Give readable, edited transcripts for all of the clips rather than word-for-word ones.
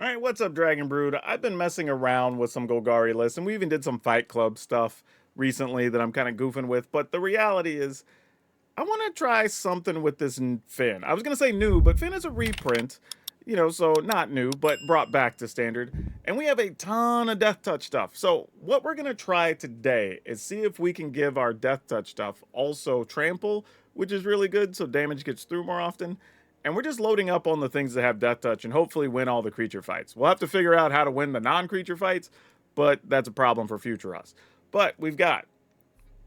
Alright, what's up, Dragon Brood? I've been messing around with some Golgari lists, and we even did some Fight Club stuff recently that I'm kind of goofing with, but the reality is, I want to try something with this Fynn. I was going to say new, but Fynn is a reprint, so not new, but brought back to standard. And we have a ton of Deathtouch stuff. So what we're going to try today is see if we can give our Deathtouch stuff also trample, which is really good, so damage gets through more often. And we're just loading up on the things that have Deathtouch and hopefully win all the creature fights. We'll have to figure out how to win the non-creature fights, but that's a problem for future us. But we've got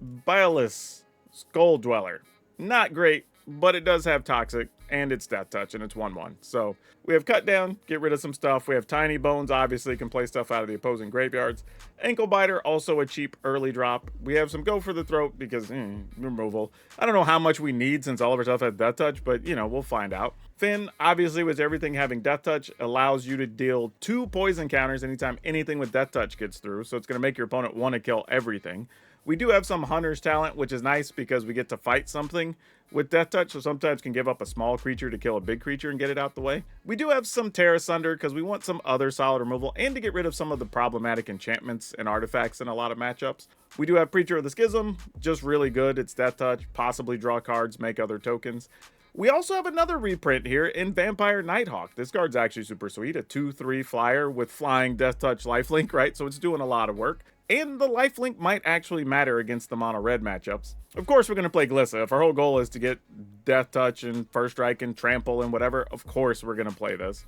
Bilious Skull Dweller. Not great, but it does have Toxic, and it's Deathtouch, and it's 1/1. So we have Cut Down, get rid of some stuff. We have Tiny Bones, obviously can play stuff out of the opposing graveyards. Ankle Biter, also a cheap early drop. We have some Go for the Throat, because removal. I don't know how much we need since all of our stuff has Deathtouch, but we'll find out. Fynn, obviously with everything having Deathtouch, allows you to deal 2 poison counters anytime anything with Deathtouch gets through, so it's going to make your opponent want to kill everything. We do have some Hunter's Talent, which is nice because we get to fight something with Deathtouch, so sometimes can give up a small creature to kill a big creature and get it out the way. We do have some Terra Sunder because we want some other solid removal and to get rid of some of the problematic enchantments and artifacts in a lot of matchups. We do have Preacher of the Schism, just really good. It's Deathtouch, possibly draw cards, make other tokens. We also have another reprint here in Vampire Nighthawk. This card's actually super sweet, a 2/3 flyer with flying Deathtouch lifelink, right? So it's doing a lot of work. And the lifelink might actually matter against the mono-red matchups. Of course, we're going to play Glissa. If our whole goal is to get Deathtouch and First Strike and Trample and whatever, of course we're going to play this.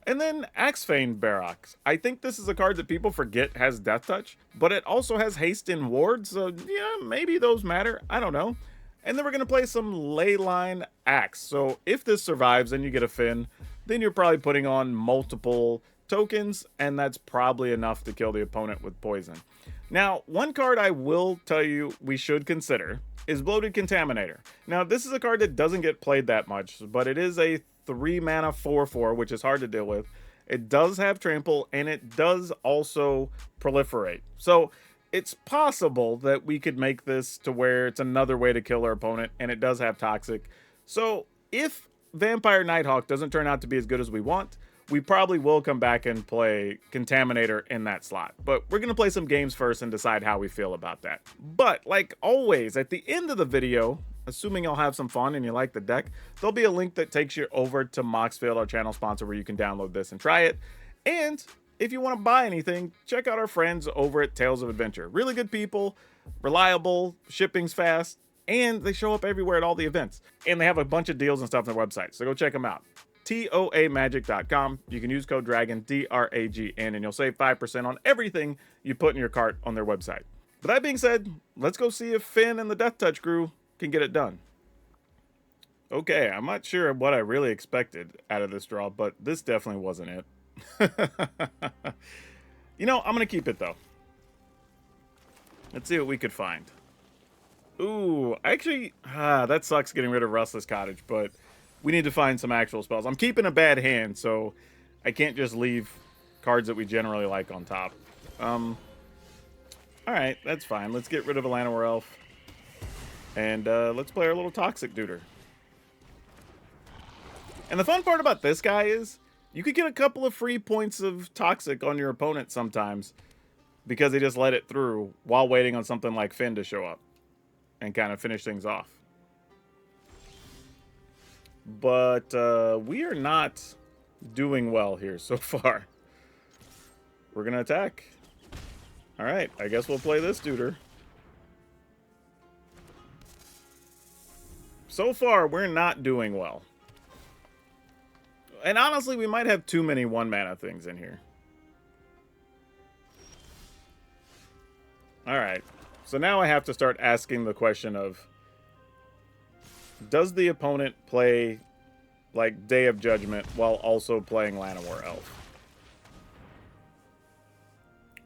And then Axefane Barox. I think this is a card that people forget has Deathtouch, but it also has Haste and Ward, so yeah, maybe those matter. I don't know. And then we're going to play some Leyline Axe. So if this survives and you get a Fynn, then you're probably putting on multiple tokens, and that's probably enough to kill the opponent with poison. Now, one card I will tell you we should consider is Bloated Contaminator. Now, this is a card that doesn't get played that much, but it is a 3-mana 4/4, which is hard to deal with. It does have Trample, and it does also proliferate. So it's possible that we could make this to where it's another way to kill our opponent, and it does have Toxic. So if Vampire Nighthawk doesn't turn out to be as good as we want, we probably will come back and play Contaminator in that slot. But we're going to play some games first and decide how we feel about that. But like always, at the end of the video, assuming you'll have some fun and you like the deck, there'll be a link that takes you over to Moxfield, our channel sponsor, where you can download this and try it. And if you want to buy anything, check out our friends over at Tales of Adventure. Really good people, reliable, shipping's fast, and they show up everywhere at all the events. And they have a bunch of deals and stuff on their website, so go check them out. TOAMagic.com. You can use code DRAGON, DRAGN, and you'll save 5% on everything you put in your cart on their website. But that being said, let's go see if Fynn and the Deathtouch crew can get it done. Okay, I'm not sure what I really expected out of this draw, but this definitely wasn't it. I'm going to keep it, though. Let's see what we could find. Ooh, actually, that sucks getting rid of Restless Cottage, but we need to find some actual spells. I'm keeping a bad hand, so I can't just leave cards that we generally like on top. Alright, that's fine. Let's get rid of a Llanowar Elf. And let's play our little Toxic Duder. And the fun part about this guy is you could get a couple of free points of Toxic on your opponent sometimes because they just let it through while waiting on something like Fynn to show up and kind of finish things off. But we are not doing well here so far. We're going to attack. All right, I guess we'll play this duder. So far, we're not doing well. And honestly, we might have too many 1-mana things in here. All right, so now I have to start asking the question of, does the opponent play like Day of Judgment while also playing Llanowar Elf?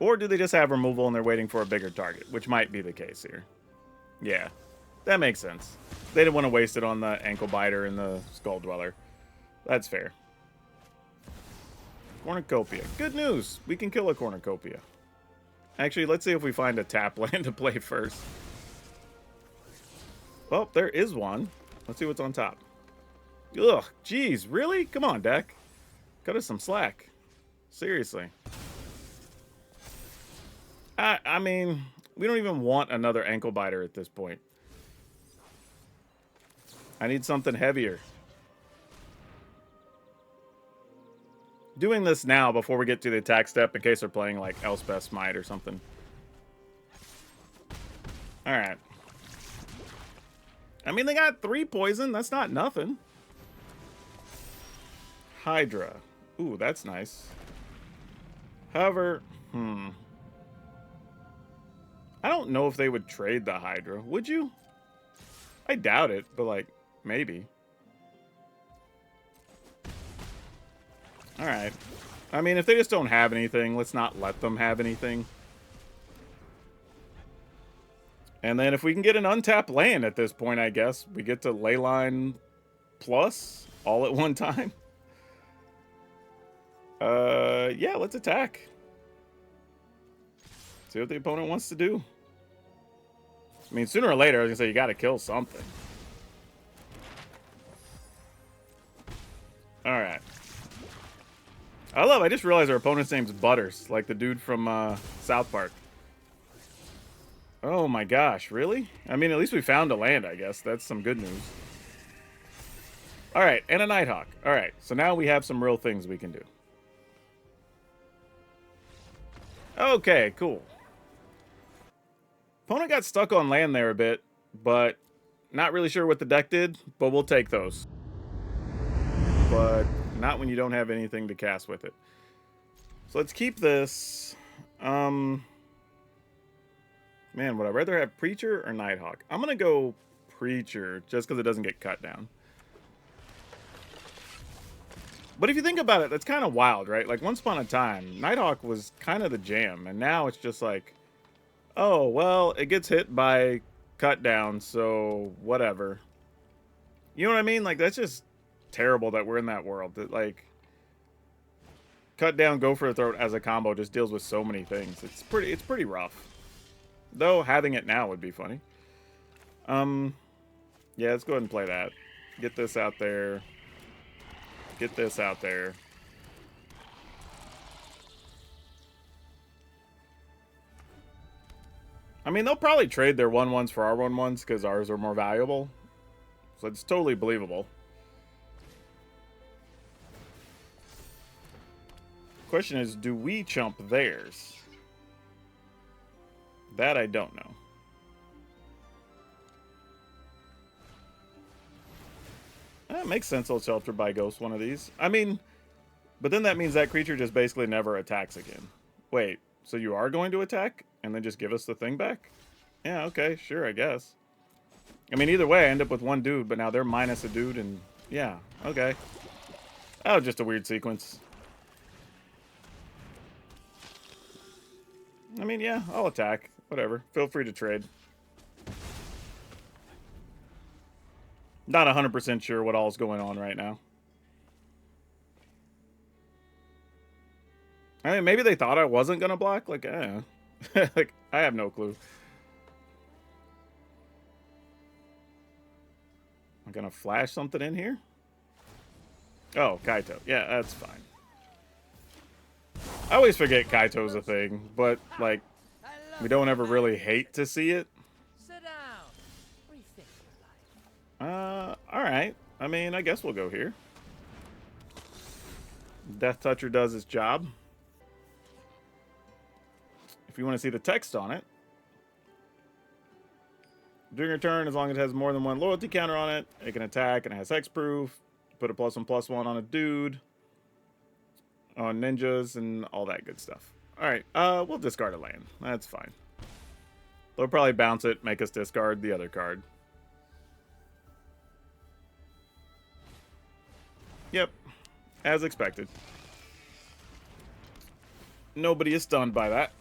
Or do they just have removal and they're waiting for a bigger target, which might be the case here. Yeah, that makes sense. They didn't want to waste it on the Ankle Biter and the Skull Dweller. That's fair. Cornucopia. Good news. We can kill a Cornucopia. Actually, let's see if we find a tap land to play first. Well, there is one. Let's see what's on top. Ugh, geez, really? Come on, deck. Cut us some slack. Seriously. I mean, we don't even want another ankle biter at this point. I need something heavier. Doing this now before we get to the attack step in case they're playing like Elspeth Smite or something. Alright. I mean, they got 3 poison. That's not nothing. Hydra. Ooh, that's nice. However, I don't know if they would trade the Hydra. Would you? I doubt it, but like, maybe. Alright. I mean, if they just don't have anything, let's not let them have anything. And then if we can get an untapped land at this point, I guess, we get to Leyline plus all at one time. Yeah, let's attack. See what the opponent wants to do. I mean, sooner or later, I was gonna say, you gotta kill something. Alright. I just realized our opponent's name's Butters, like the dude from South Park. Oh my gosh, really? I mean, at least we found a land, I guess. That's some good news. Alright, and a Nighthawk. Alright, so now we have some real things we can do. Okay, cool. Opponent got stuck on land there a bit, but not really sure what the deck did, but we'll take those. But not when you don't have anything to cast with it. So let's keep this. Man, would I rather have Preacher or Nighthawk? I'm going to go Preacher, just because it doesn't get cut down. But if you think about it, that's kind of wild, right? Like, once upon a time, Nighthawk was kind of the jam, and now it's just like, oh, well, it gets hit by cut down, so whatever. You know what I mean? Like, that's just terrible that we're in that world. That, like, cut down, go for the throat as a combo just deals with so many things. It's pretty rough. Though, having it now would be funny. Yeah, let's go ahead and play that. Get this out there. Get this out there. I mean, they'll probably trade their 1/1s for our 1/1s because ours are more valuable. So it's totally believable. Question is, do we chump theirs? That I don't know. That makes sense. I'll shelter by ghost one of these. I mean, but then that means that creature just basically never attacks again. Wait, so you are going to attack and then just give us the thing back? Yeah, okay, sure, I guess. I mean, either way, I end up with one dude, but now they're minus a dude, and yeah, okay. Oh, just a weird sequence. I mean, yeah, I'll attack. Whatever. Feel free to trade. Not 100% sure what all is going on right now. I mean, maybe they thought I wasn't going to block. Like, like, I have no clue. I'm going to flash something in here. Oh, Kaito. Yeah, that's fine. I always forget Kaito's a thing, but, like, we don't ever really hate to see it. Sit down. Rethink your life. Alright. I mean, I guess we'll go here. Deathtoucher does his job. If you want to see the text on it. During your turn, as long as it has more than one loyalty counter on it, it can attack and it has hexproof. Put a +1/+1 on a dude. On ninjas and all that good stuff. Alright, we'll discard a land. That's fine. They'll probably bounce it, make us discard the other card. Yep, as expected. Nobody is stunned by that.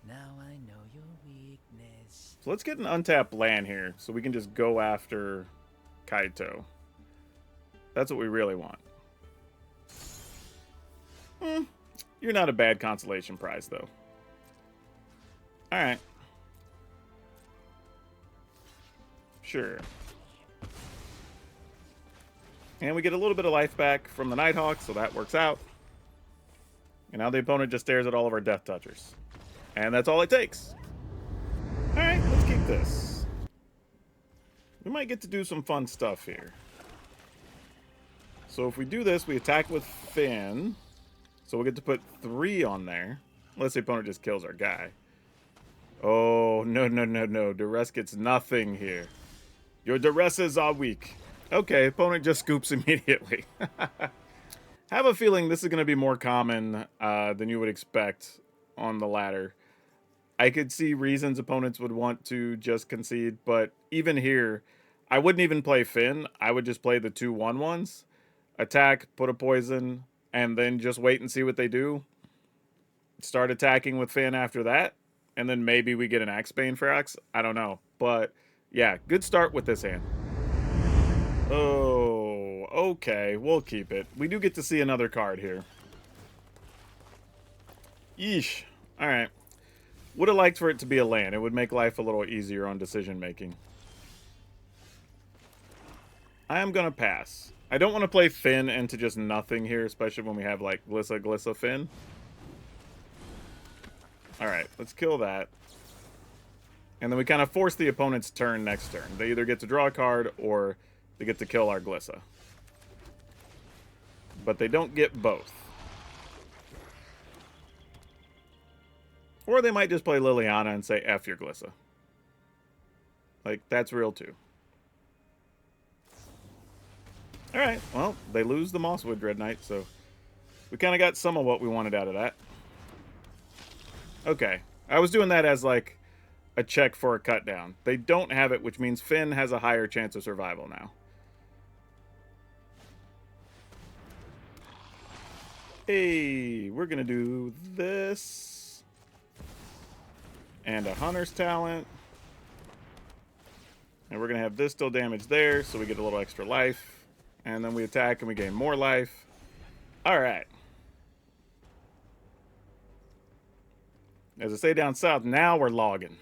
Now I know your weakness. So let's get an untapped land here so we can just go after Kaito. That's what we really want. You're not a bad consolation prize, though. Alright. Sure. And we get a little bit of life back from the Nighthawk, so that works out. And now the opponent just stares at all of our Deathtouchers. And that's all it takes. Alright, let's keep this. We might get to do some fun stuff here. So if we do this, we attack with Fynn. So we'll get to put 3 on there. Unless the opponent just kills our guy. Oh, no, no, no, no. Duress gets nothing here. Your Duresses are weak. Okay, opponent just scoops immediately. Have a feeling this is going to be more common than you would expect on the ladder. I could see reasons opponents would want to just concede, but even here, I wouldn't even play Fynn. I would just play the 2/1/1s. Attack, put a poison, and then just wait and see what they do. Start attacking with Fynn after that, and then maybe we get an Axebane Ferox. I don't know, but yeah, good start with this hand. Oh, okay, we'll keep it. We do get to see another card here. Yeesh. Alright. Would have liked for it to be a land. It would make life a little easier on decision making. I am going to pass. I don't want to play Fynn into just nothing here, especially when we have like Glissa Fynn. Alright, let's kill that. And then we kind of force the opponent's turn next turn. They either get to draw a card or they get to kill our Glissa. But they don't get both. Or they might just play Liliana and say, F your Glissa. Like, that's real too. Alright, well, they lose the Mosswood Dread Knight, so we kind of got some of what we wanted out of that. Okay, I was doing that as like a check for a cut down. They don't have it, which means Fynn has a higher chance of survival now. Hey, we're gonna do this. And a Hunter's Talent. And we're gonna have this still damage there, so we get a little extra life. And then we attack and we gain more life. Alright. As I say down south, now we're logging.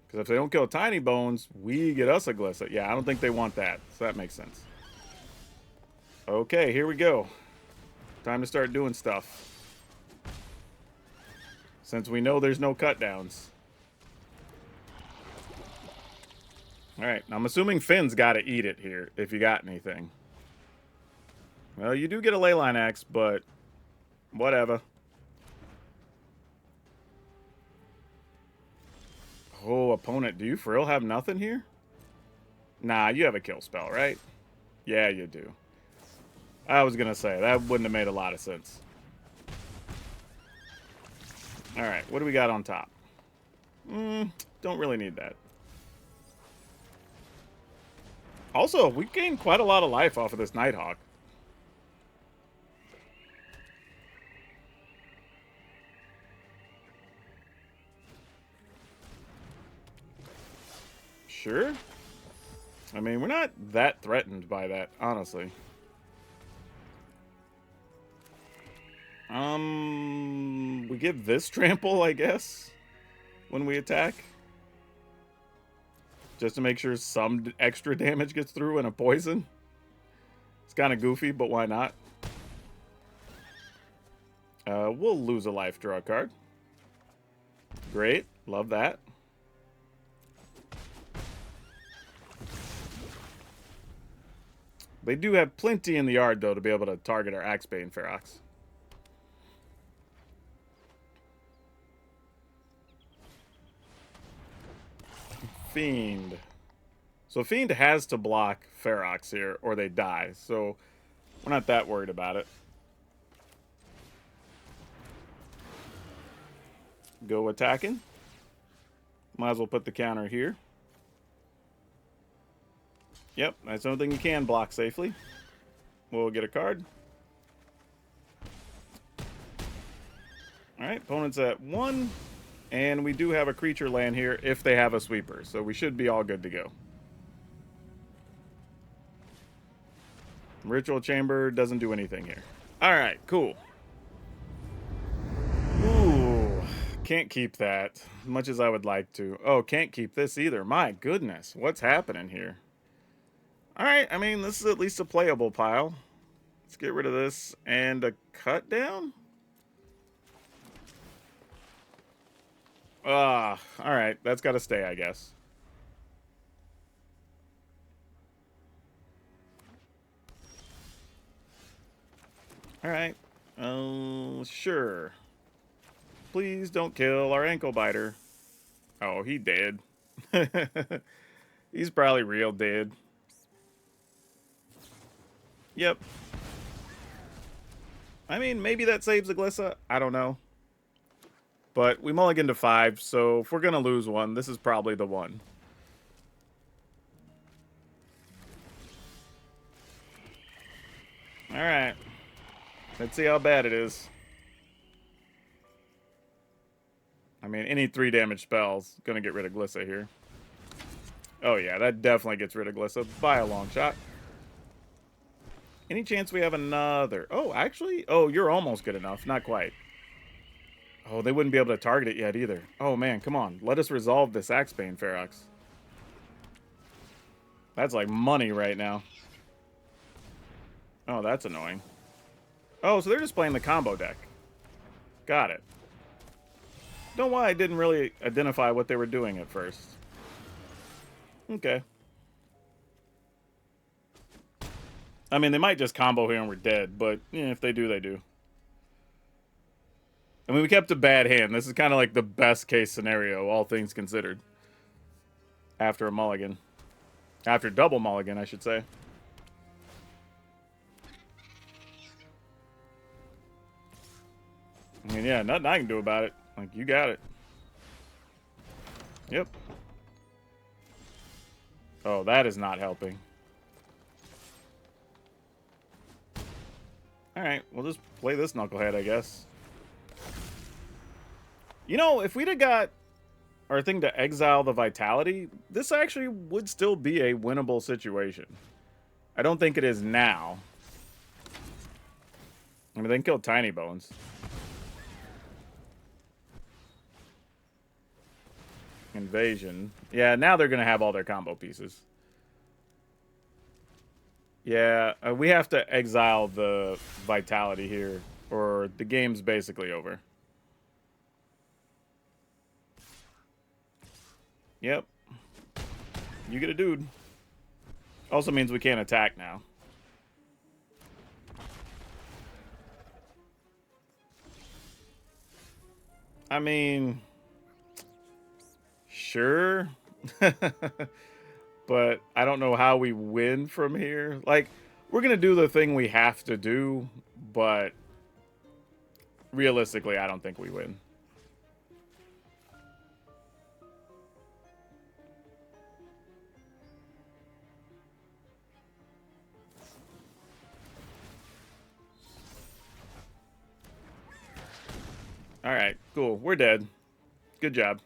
Because if they don't kill Tiny Bones, we get us a Glissa. Yeah, I don't think they want that, so that makes sense. Okay, here we go. Time to start doing stuff. Since we know there's no cut downs. Alright, I'm assuming Finn's got to eat it here, if you got anything. Well, you do get a Leyline Axe, but whatever. Oh, opponent, do you for real have nothing here? Nah, you have a kill spell, right? Yeah, you do. I was going to say, that wouldn't have made a lot of sense. Alright, what do we got on top? Don't really need that. Also, we gained quite a lot of life off of this Nighthawk. Sure. I mean, we're not that threatened by that, honestly. We give this trample, I guess, when we attack. Just to make sure some extra damage gets through and a poison. It's kind of goofy, but why not? We'll lose a life, draw a card. Great, love that. They do have plenty in the yard, though, to be able to target our Axebane Ferox. Fiend. So Fiend has to block Ferox here, or they die. So we're not that worried about it. Go attacking. Might as well put the counter here. Yep, that's the only thing you can block safely. We'll get a card. Alright, opponent's at 1. And we do have a creature land here if they have a sweeper. So we should be all good to go. Ritual Chamber doesn't do anything here. Alright, cool. Ooh. Can't keep that as much as I would like to. Oh, can't keep this either. My goodness, what's happening here? All right, I mean, this is at least a playable pile. Let's get rid of this and a cut down. All right, that's got to stay, I guess. All right, sure. Please don't kill our ankle biter. Oh, he dead. He's probably real dead. Yep. I mean, maybe that saves the Glissa. I don't know. But we mulligan to 5, so if we're going to lose one, this is probably the one. Alright. Let's see how bad it is. I mean, any 3 damage spell's going to get rid of Glissa here. Oh yeah, that definitely gets rid of Glissa by a long shot. Any chance we have another? Oh, actually? Oh, you're almost good enough. Not quite. Oh, they wouldn't be able to target it yet either. Oh man, come on. Let us resolve this Axebane Ferox. That's like money right now. Oh, that's annoying. Oh, so they're just playing the combo deck. Got it. Don't know why I didn't really identify what they were doing at first. Okay. I mean, they might just combo here and we're dead, but yeah, if they do, they do. I mean, we kept a bad hand. This is kind of like the best case scenario, all things considered. After a mulligan. After double mulligan, I should say. I mean, yeah, nothing I can do about it. Like, you got it. Yep. Oh, that is not helping. Alright, we'll just play this knucklehead, I guess. You know, if we'd have got our thing to exile the Vitality, this actually would still be a winnable situation. I don't think it is now. I mean, they can kill Tiny Bones. Invasion. Yeah, now they're going to have all their combo pieces. Yeah, we have to exile the Vitality here, or the game's basically over. Yep. You get a dude. Also means we can't attack now. I mean, sure. But I don't know how we win from here. Like, we're going to do the thing we have to do, but realistically, I don't think we win. All right, cool. We're dead. Good job.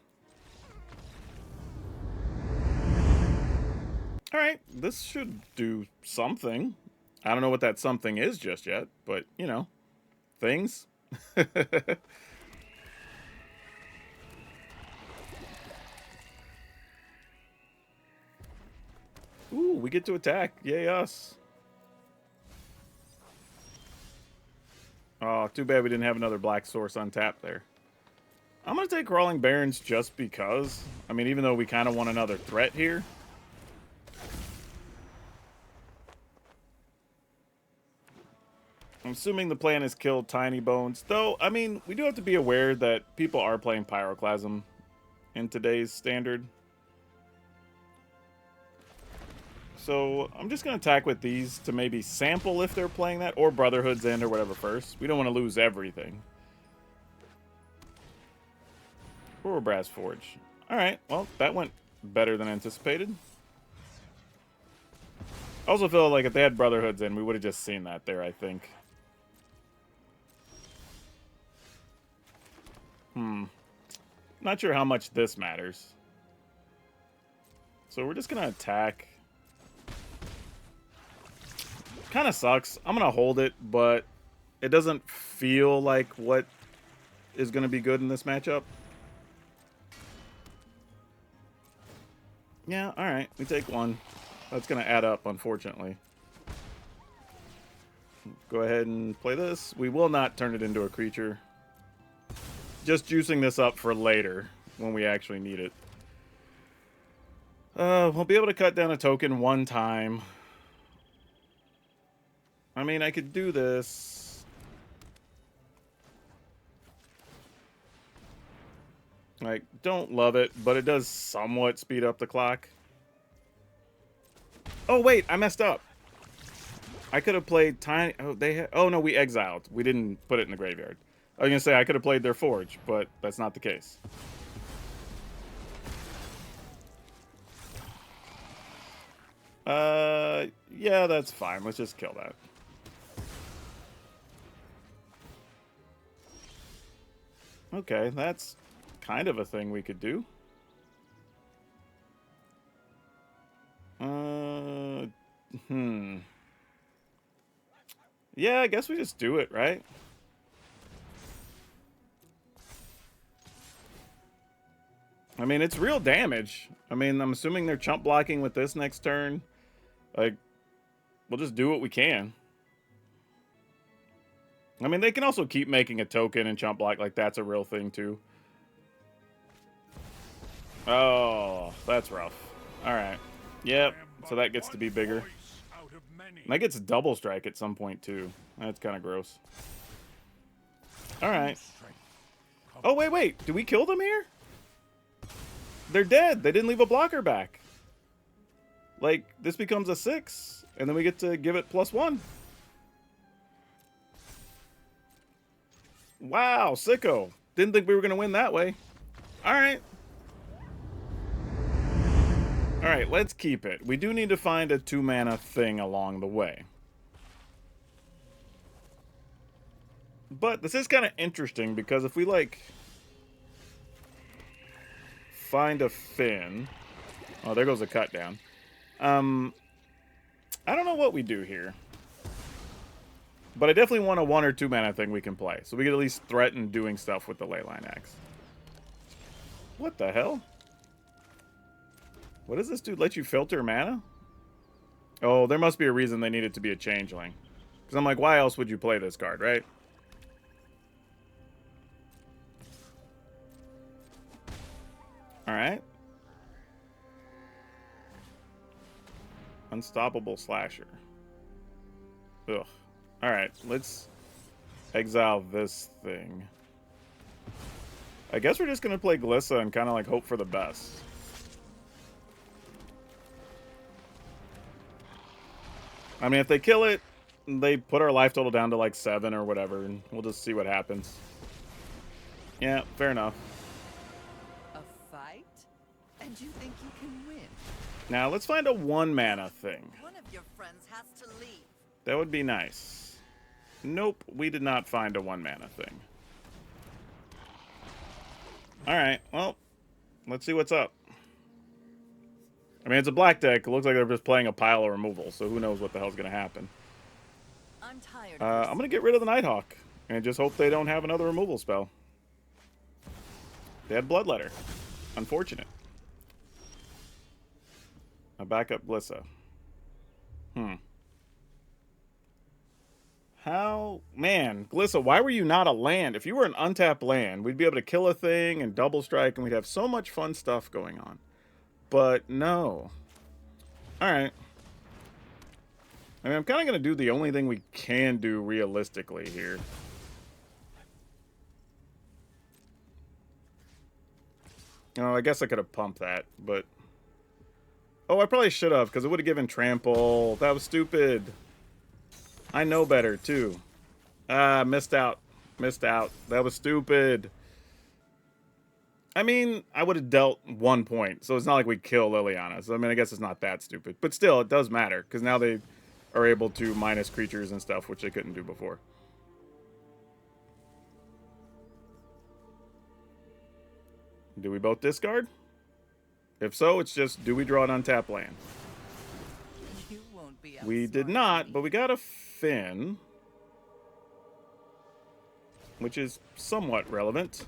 All right, this should do something. I don't know what that something is just yet, but, you know, things. Ooh, we get to attack. Yay, us. Oh, too bad we didn't have another black source untapped there. I'm going to take Crawling Barrens just because. I mean, even though we kind of want another threat here. I'm assuming the plan is kill Tiny Bones. Though, I mean, we do have to be aware that people are playing Pyroclasm in today's standard. So I'm just going to attack with these to maybe sample if they're playing that, or Brotherhood's End or whatever first. We don't want to lose everything. Or Brass Forge. Alright, well, that went better than anticipated. I also feel like if they had Brotherhood's End, we would have just seen that there, I think. Not sure how much this matters. So we're just going to attack. Kind of sucks. I'm going to hold it, but it doesn't feel like what is going to be good in this matchup. Yeah, alright. We take one. That's going to add up, unfortunately. Go ahead and play this. We will not turn it into a creature. Just juicing this up for later, when we actually need it. We'll be able to cut down a token one time. I mean, I could do this. Like, don't love it, but it does somewhat speed up the clock. Oh, wait, I messed up. I could have played tiny... Oh, oh, no, we exiled. We didn't put it in the graveyard. I was going to say, I could have played their Forge, but that's not the case. Yeah, that's fine. Let's just kill that. Okay, that's kind of a thing we could do. Yeah, I guess we just do it, right? I mean, it's real damage. I mean, I'm assuming they're chump blocking with this next turn. Like, we'll just do what we can. I mean, they can also keep making a token and chump block. Like, that's a real thing, too. Oh, that's rough. All right. Yep. So that gets to be bigger. And that gets a double strike at some point, too. That's kind of gross. All right. Oh, wait. Do we kill them here? They're dead. They didn't leave a blocker back. Like, this becomes a 6, and then we get to give it +1. Wow, sicko. Didn't think we were going to win that way. All right. All right, let's keep it. We do need to find a 2-mana thing along the way. But this is kind of interesting because if we, like, find a Fynn... Oh, there goes a cut down. I don't know what we do here. But I definitely want a 1 or 2 mana thing we can play. So we can at least threaten doing stuff with the Leyline Axe. What the hell? What does this dude let you filter mana? Oh, there must be a reason they need it to be a changeling. Because I'm like, why else would you play this card, right? Alright. Unstoppable Slasher. Ugh. Alright, let's exile this thing. I guess we're just going to play Glissa and kind of like hope for the best. I mean, if they kill it, they put our life total down to like 7 or whatever, and we'll just see what happens. Yeah, fair enough. A fight? And you think you can win? Now, let's find a 1-mana thing. One of your friends has to leave. That would be nice. Nope, we did not find a 1-mana thing. Alright, well, let's see what's up. I mean, it's a black deck. It looks like they're just playing a pile of removal, so who knows what the hell's going to happen. I'm tired. I'm going to get rid of the Nighthawk and just hope they don't have another removal spell. They had Bloodletter. Unfortunate. A backup Glissa. How? Man, Glissa, why were you not a land? If you were an untapped land, we'd be able to kill a thing and double strike, and we'd have so much fun stuff going on. But no. Alright. I mean, I'm kind of going to do the only thing we can do realistically here. Oh, I guess I could have pumped that, but... Oh, I probably should have, because it would have given Trample. That was stupid. I know better, too. Ah, missed out. Missed out. That was stupid. I mean, I would have dealt 1 point, so it's not like we'd kill Liliana. So, I mean, I guess it's not that stupid. But still, it does matter, because now they are able to minus creatures and stuff, which they couldn't do before. Do we both discard? If so, it's just, do we draw an untapped land? You won't be We did not, but we got a Fynn, which is somewhat relevant.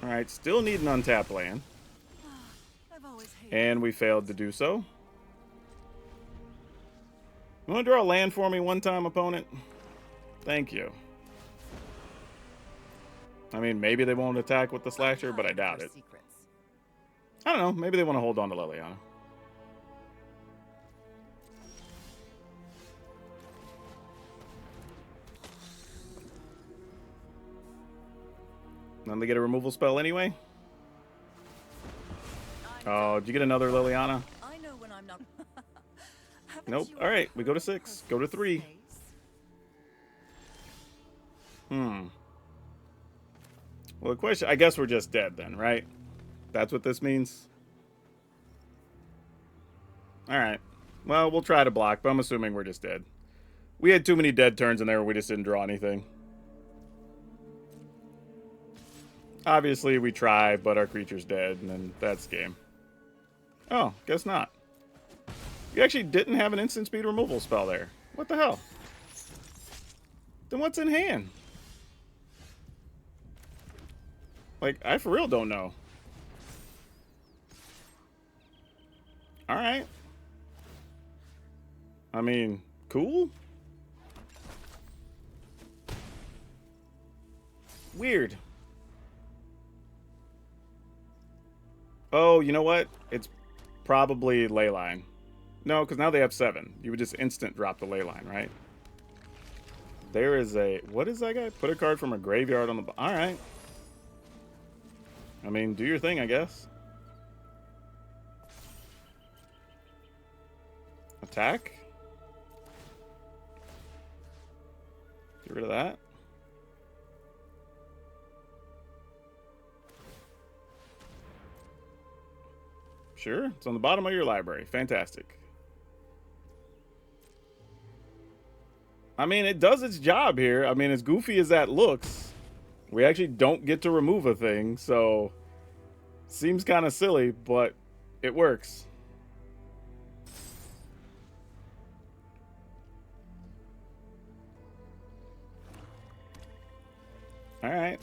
Alright, still need an untapped land. I've always hated And we failed to do so. You want to draw a land for me one time, opponent? Thank you. I mean, maybe they won't attack with the slasher, but I doubt it. secrets. I don't know. Maybe they want to hold on to Liliana. Then they get a removal spell anyway. Oh, did you get another Liliana? I know when I'm not. Haven't Nope. you All right, we go to ever 6. Go to 3. face? Well, the question, I guess we're just dead then, right? That's what this means? All right. Well, we'll try to block, but I'm assuming we're just dead. We had too many dead turns in there where we just didn't draw anything. Obviously, we try, but our creature's dead, and then that's game. Oh, guess not. You actually didn't have an instant speed removal spell there. What the hell? Then what's in hand? Like, I for real don't know. Alright. I mean, cool. Weird. Oh, you know what? It's probably Leyline. No, because now they have 7. You would just instant drop the Leyline, right? There is a... What is that guy? Put a card from a graveyard on the... Alright. I mean, do your thing, I guess. Attack? Get rid of that. Sure, it's on the bottom of your library. Fantastic. I mean, it does its job here. I mean, as goofy as that looks, we actually don't get to remove a thing, so seems kind of silly, but it works. All right.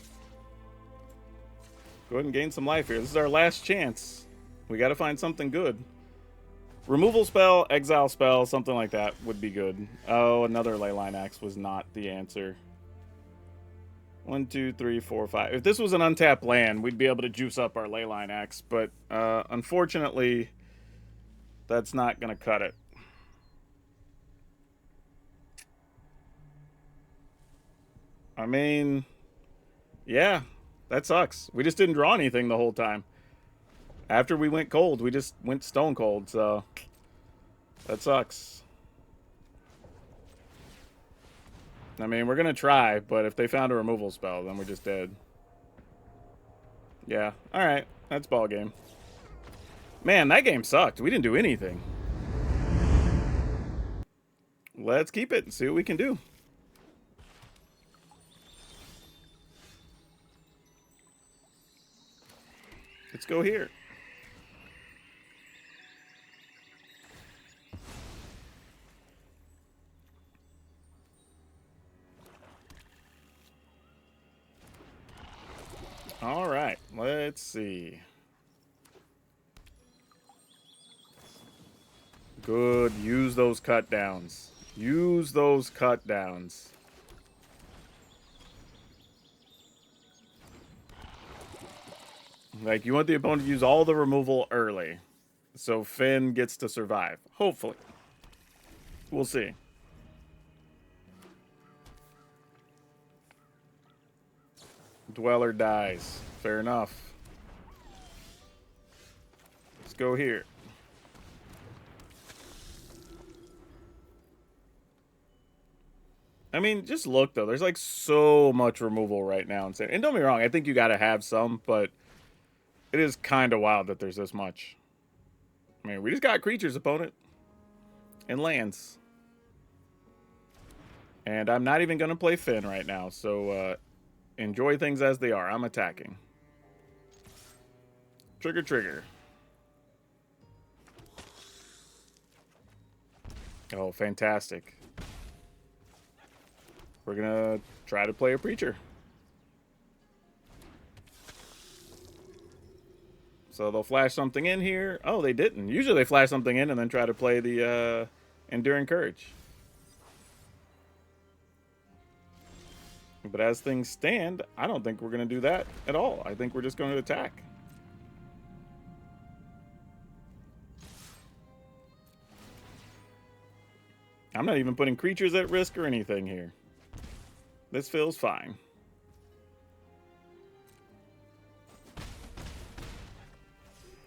Go ahead and gain some life here. This is our last chance. We got to find something good. Removal spell, exile spell, something like that would be good. Oh, another Leyline Axe was not the answer. 1, 2, 3, 4, 5. If this was an untapped land, we'd be able to juice up our Leyline Axe, but unfortunately, that's not going to cut it. I mean, yeah, that sucks. We just didn't draw anything the whole time. After we went cold, we just went stone cold, so that sucks. I mean, we're going to try, but if they found a removal spell, then we're just dead. Yeah, alright, that's ball game. Man, that game sucked. We didn't do anything. Let's keep it and see what we can do. Let's go here. All right, let's see. Good, use those cut downs. Use those cut downs. Like, you want the opponent to use all the removal early, so Fynn gets to survive. Hopefully. We'll see. Dweller dies. Fair enough. Let's go here. I mean, just look, though. There's, like, so much removal right now. And don't get me wrong, I think you gotta have some, but it is kind of wild that there's this much. I mean, we just got creatures, opponent. And lands. And I'm not even gonna play Fynn right now, so, enjoy things as they are. I'm attacking. Trigger, trigger. Oh, fantastic. We're gonna try to play a Preacher. So they'll flash something in here. Oh, they didn't. Usually they flash something in and then try to play the Enduring Courage. But as things stand, I don't think we're going to do that at all. I think we're just going to attack. I'm not even putting creatures at risk or anything here. This feels fine.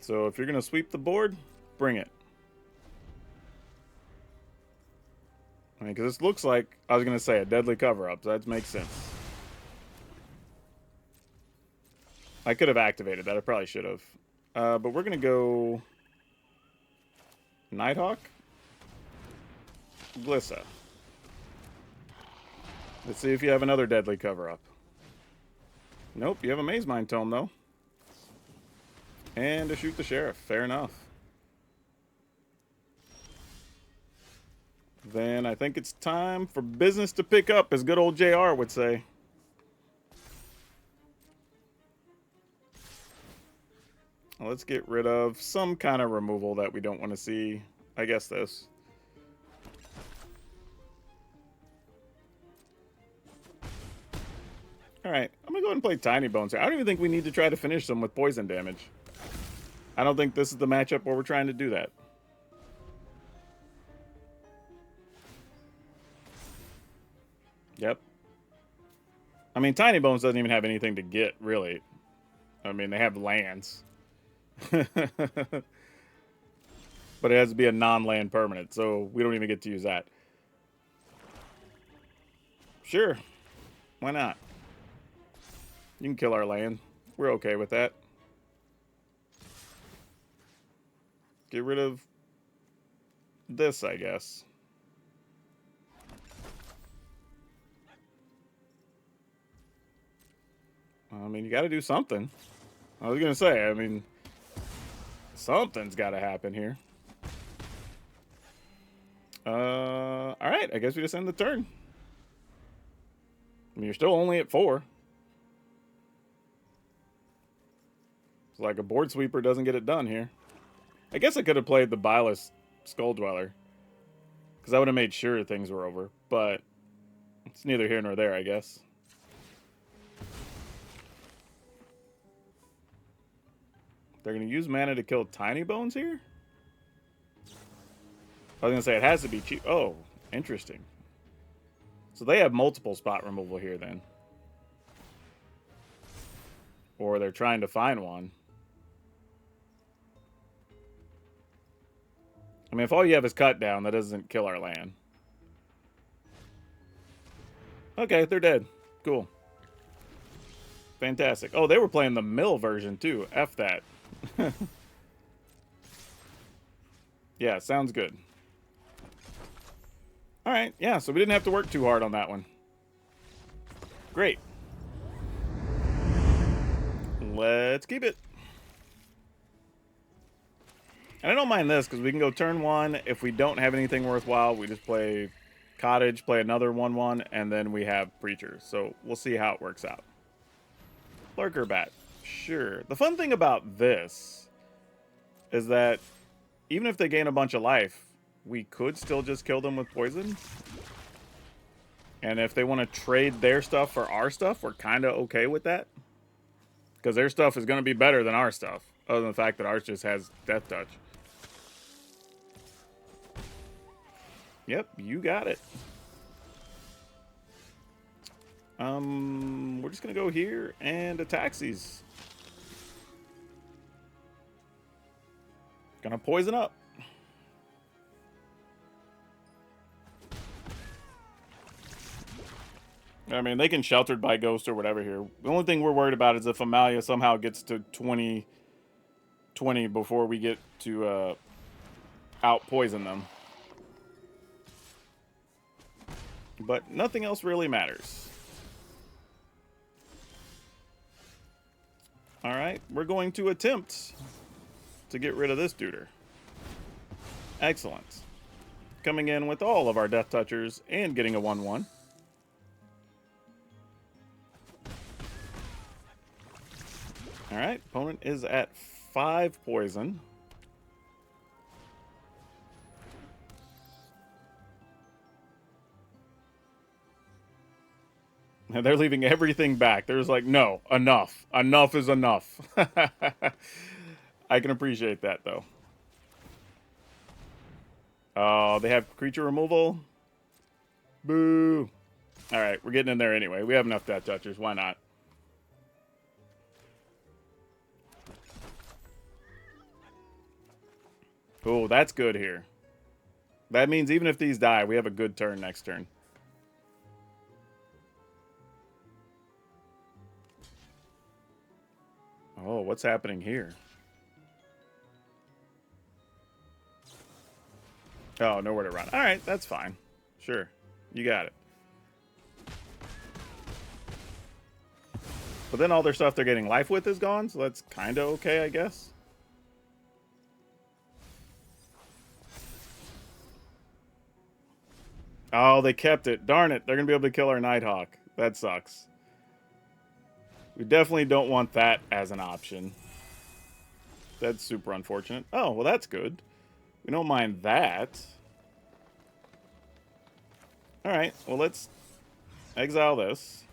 So if you're going to sweep the board, bring it. I mean, because this looks like, I was going to say, a deadly cover-up, so that makes sense. I could have activated that. I probably should have. But we're going to go Nighthawk. Glissa. Let's see if you have another deadly cover-up. Nope, you have a Maze Mind Tome, though. And to shoot the Sheriff. Fair enough. Then I think it's time for business to pick up, as good old JR would say. Let's get rid of some kind of removal that we don't want to see. I guess this. Alright, I'm going to go ahead and play Tiny Bones here. I don't even think we need to try to finish them with poison damage. I don't think this is the matchup where we're trying to do that. Yep. I mean, Tiny Bones doesn't even have anything to get, really. I mean, they have lands. But it has to be a non-land permanent, so we don't even get to use that. Sure. Why not? You can kill our land. We're okay with that. Get rid of this, I guess. I mean, you got to do something. I was going to say, I mean, something's got to happen here. All right, I guess we just end the turn. I mean, you're still only at 4. It's like a board sweeper doesn't get it done here. I guess I could have played the Byleth Skull Dweller, because I would have made sure things were over, but it's neither here nor there, I guess. They're going to use mana to kill Tiny Bones here? I was going to say, it has to be cheap. Oh, interesting. So they have multiple spot removal here, then. Or they're trying to find one. I mean, if all you have is cut down, that doesn't kill our land. Okay, they're dead. Cool. Fantastic. Oh, they were playing the mill version, too. F that. Yeah, sounds good. Alright, yeah, so we didn't have to work too hard on that one. Great. Let's keep it. And I don't mind this, because we can go turn 1. If we don't have anything worthwhile, we just play Cottage, play another 1/1, and then we have Preacher. So we'll see how it works out. Lurker Bat. Sure. The fun thing about this is that even if they gain a bunch of life, we could still just kill them with poison. And if they want to trade their stuff for our stuff, we're kind of okay with that. Because their stuff is going to be better than our stuff. Other than the fact that ours just has Deathtouch. Yep, you got it. We're just going to go here and attack these. Gonna poison up. I mean, they can Sheltered by Ghost or whatever here. The only thing we're worried about is if Amalia somehow gets to 20 before we get to out-poison them. But nothing else really matters. Alright, we're going to attempt to get rid of this duder. Excellent. Coming in with all of our Death Touchers and getting a 1/1. Alright, opponent is at 5 poison. And they're leaving everything back. There's like, no, enough. Enough is enough. I can appreciate that, though. Oh, they have creature removal? Boo. All right, we're getting in there anyway. We have enough Deathtouchers. Why not? Oh, that's good here. That means even if these die, we have a good turn next turn. Oh, what's happening here? Oh, nowhere to run. All right, that's fine. Sure, you got it. But then all their stuff they're getting life with is gone, so that's kind of okay, I guess. Oh, they kept it. Darn it. They're going to be able to kill our Nighthawk. That sucks. We definitely don't want that as an option. That's super unfortunate. Oh, well, that's good. We don't mind that. All right, well, let's exile this.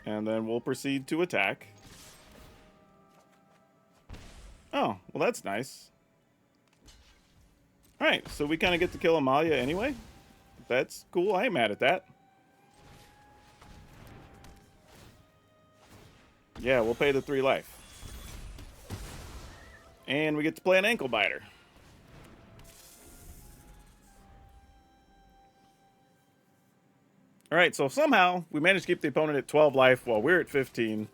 And then we'll proceed to attack. Oh, well, that's nice. All right, so we kind of get to kill Amalia anyway. That's cool. I ain't mad at that. Yeah, we'll pay the 3 life. And we get to play an ankle biter. All right, so somehow we managed to keep the opponent at 12 life while we're at 15.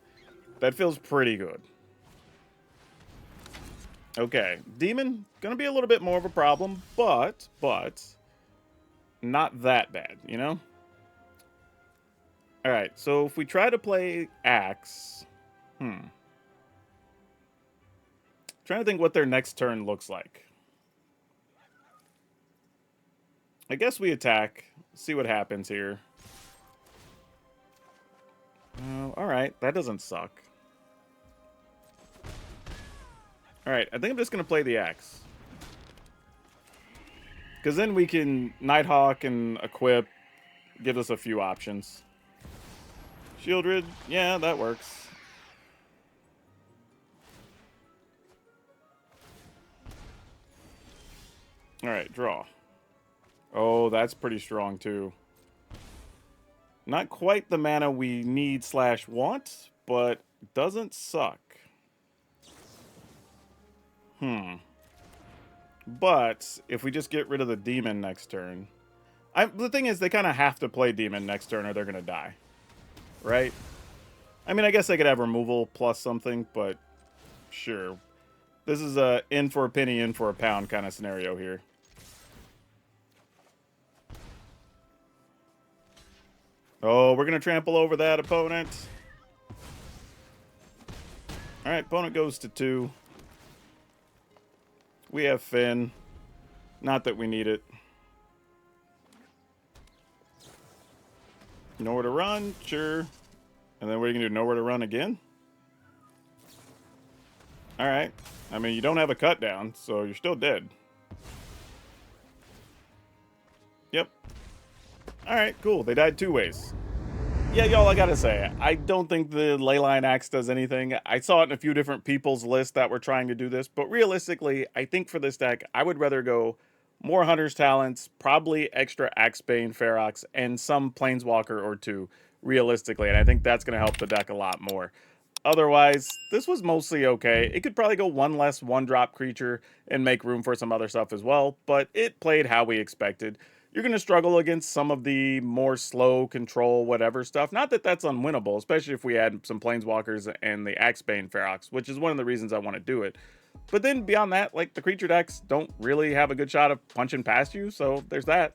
That feels pretty good. Okay, Demon, gonna be a little bit more of a problem, but not that bad, you know? All right, so if we try to play Axe, trying to think what their next turn looks like. I guess we attack, see what happens here. All right, that doesn't suck. All right, I think I'm just going to play the Axe. Because then we can Nighthawk and equip, give us a few options. Shieldred, yeah, that works. All right, draw. Oh, that's pretty strong too. Not quite the mana we need / want, but doesn't suck. But if we just get rid of the demon next turn, the thing is they kind of have to play demon next turn or they're gonna die, right? I mean, I guess they could have removal plus something, but sure. This is a in for a penny, in for a pound kind of scenario here. Oh, we're gonna trample over that opponent. All right, opponent goes to 2. We have Fynn. Not that we need it. Nowhere to run? Sure. And then what are you going to do? Nowhere to run again? Alright. I mean, you don't have a cut down, so you're still dead. Yep. Alright, cool. They died 2 ways. Yeah, y'all, I gotta say, I don't think the Leyline Axe does anything. I saw it in a few different people's lists that were trying to do this, but realistically, I think for this deck, I would rather go more Hunter's Talents, probably extra Axebane, Ferox, and some Planeswalker or 2, realistically, and I think that's going to help the deck a lot more. Otherwise, this was mostly okay. It could probably go 1 less 1-drop creature and make room for some other stuff as well, but it played how we expected. You're going to struggle against some of the more slow control whatever stuff. Not that that's unwinnable, especially if we add some Planeswalkers and the Axebane Ferox, which is one of the reasons I want to do it. But then beyond that, like, the creature decks don't really have a good shot of punching past you, so there's that.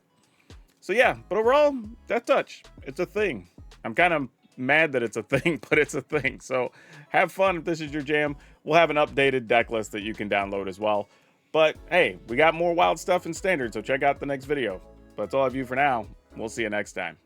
So yeah, but overall, Deathtouch, it's a thing. I'm kind of mad that it's a thing, but it's a thing. So have fun if this is your jam. We'll have an updated deck list that you can download as well. But hey, we got more wild stuff in Standard, so check out the next video. That's all I have you for now. We'll see you next time.